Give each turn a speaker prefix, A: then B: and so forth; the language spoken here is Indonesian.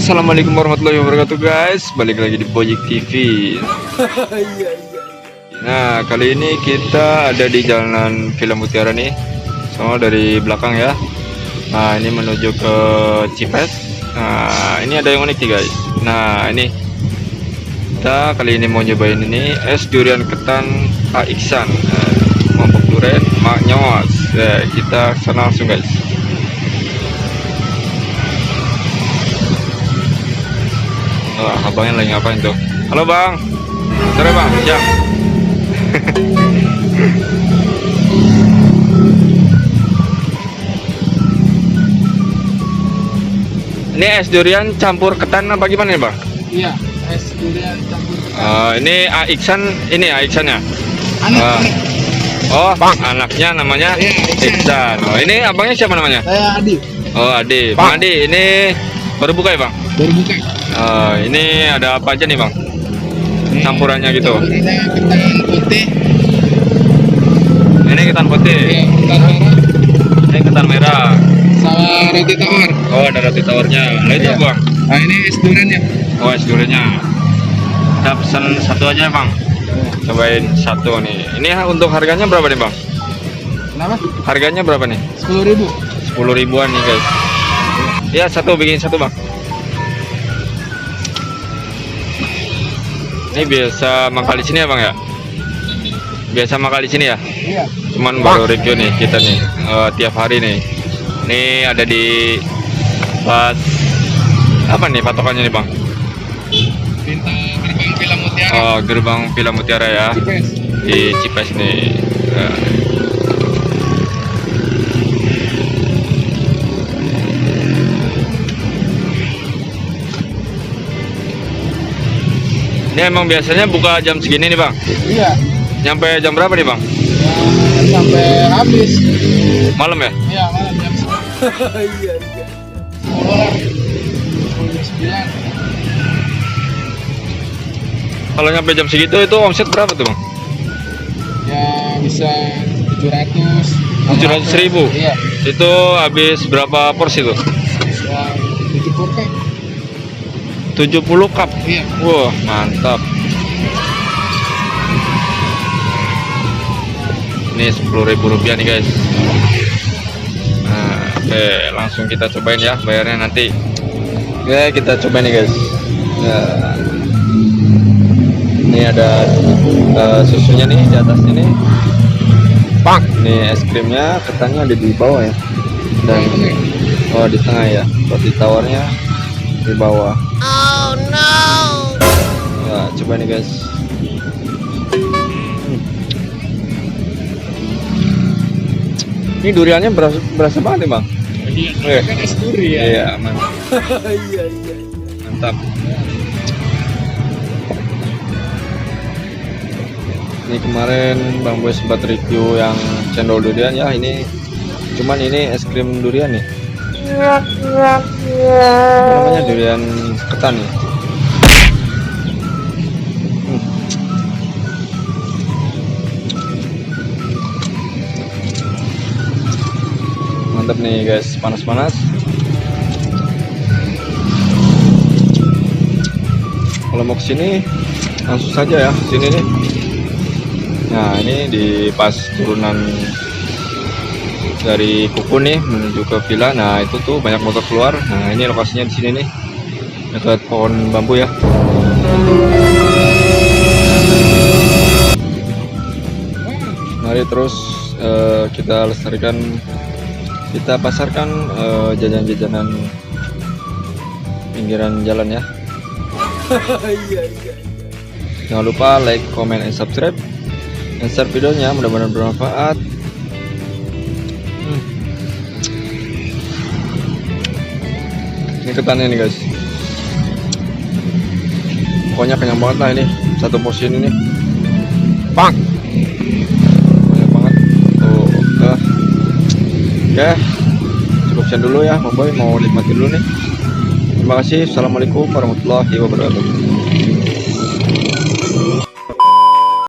A: Assalamualaikum warahmatullahi wabarakatuh guys. Balik lagi di Pojik TV. Nah, kali ini kita ada di Jalan Villa Mutiara nih. Semua dari belakang ya. Nah, ini menuju ke Cipes. Nah, ini ada yang unik nih guys. Nah, ini kita kali ini mau nyobain ini es durian ketan Iksan. Mabuk durian Mak Nyawas. Kita sana langsung guys. Abangnya lagi ngapain tuh? Halo bang, sore bang, siang. Ini es durian campur ketan apa gimana nih bang?
B: Iya, es durian campur ketan.
A: Ini Iksan, ini Iksannya.
B: Anak.
A: Oh bang, anaknya namanya Iksan. Oh, ini abangnya siapa namanya?
B: Saya Adi.
A: Oh Adi, bang Adi, ini baru buka ya bang?
B: Baru buka.
A: Ini ada apa aja nih bang? Campurannya gitu.
B: Ini ketan putih.
A: Ini ketan putih.
B: Iya, ketan merah.
A: Ini ketan merah.
B: Sama roti tawar.
A: Oh ada roti tawarnya. Nah itu
B: Iya.
A: bang.
B: Nah ini es duriannya.
A: Oh es duriannya. Kita pesen satu aja bang. Cobain satu nih. Ini untuk harganya berapa nih bang?
B: Kenapa?
A: Harganya berapa nih?
B: 10.000.
A: 10 ribuan nih guys. Ya satu, bikin satu bang. Ini biasa makan di sini ya bang ya? Biasa makan di sini ya?
B: Iya.
A: Cuman baru review nih kita nih tiap hari nih. Ini ada di pas apa nih patokannya nih bang?
B: Gerbang Villa Mutiara.
A: Oh gerbang Villa Mutiara ya.
B: Cipes.
A: Di Cipes nih. Ini emang biasanya buka jam segini nih bang?
B: Iya.
A: Nyampe jam berapa nih bang?
B: Ya, sampai habis.
A: Malam ya?
B: Iya, malam jam 10. Iya. 10 orang. 10
A: Kalau nyampe jam segitu itu omset berapa tuh bang?
B: Ya bisa 700.
A: 700.000.
B: Iya.
A: Itu habis berapa porsi tuh?
B: Ya 70 kan.
A: 70 cup.
B: Iya.
A: Wah mantap. Ini 10.000 rupiah nih guys. Nah, oke langsung kita cobain ya, bayarnya nanti. Oke kita cobain nih guys. Nah, ini ada susunya nih di atas ini. Pak, nih es krimnya, ketannya ada di bawah ya. Dan oh di tengah ya. Roti tawarnya di bawah.
C: Oh no.
A: Ya, coba nih guys. Ini duriannya berasa banget nih bang.
B: Iya. Kan es durian.
A: Iya, mantap.
B: Iya.
A: Mantap. Ini kemarin Bang Boy sempat review yang cendol durian ya. Ini cuman ini es krim durian nih. Apa namanya durian ketan nih. Mantap nih guys, panas-panas. Kalau mau kesini langsung saja ya sini nih. Nah ini di pas turunan dari Kuku nih menuju ke villa. Nah itu tuh banyak motor keluar. Nah ini lokasinya di sini nih dekat pohon bambu ya. Mari terus kita lestarikan, kita pasarkan jajan-jajanan pinggiran jalan ya. Jangan lupa like, comment, and subscribe, dan share videonya, mudah-mudahan bermanfaat. Ini ketannya nih guys, pokoknya kenyang banget lah ini satu porsi ini nih bang, banyak banget tuh. Oke, cukup sekian dulu ya Bang Boy, mau nikmatin dulu nih. Terima kasih. Assalamualaikum warahmatullahi wabarakatuh.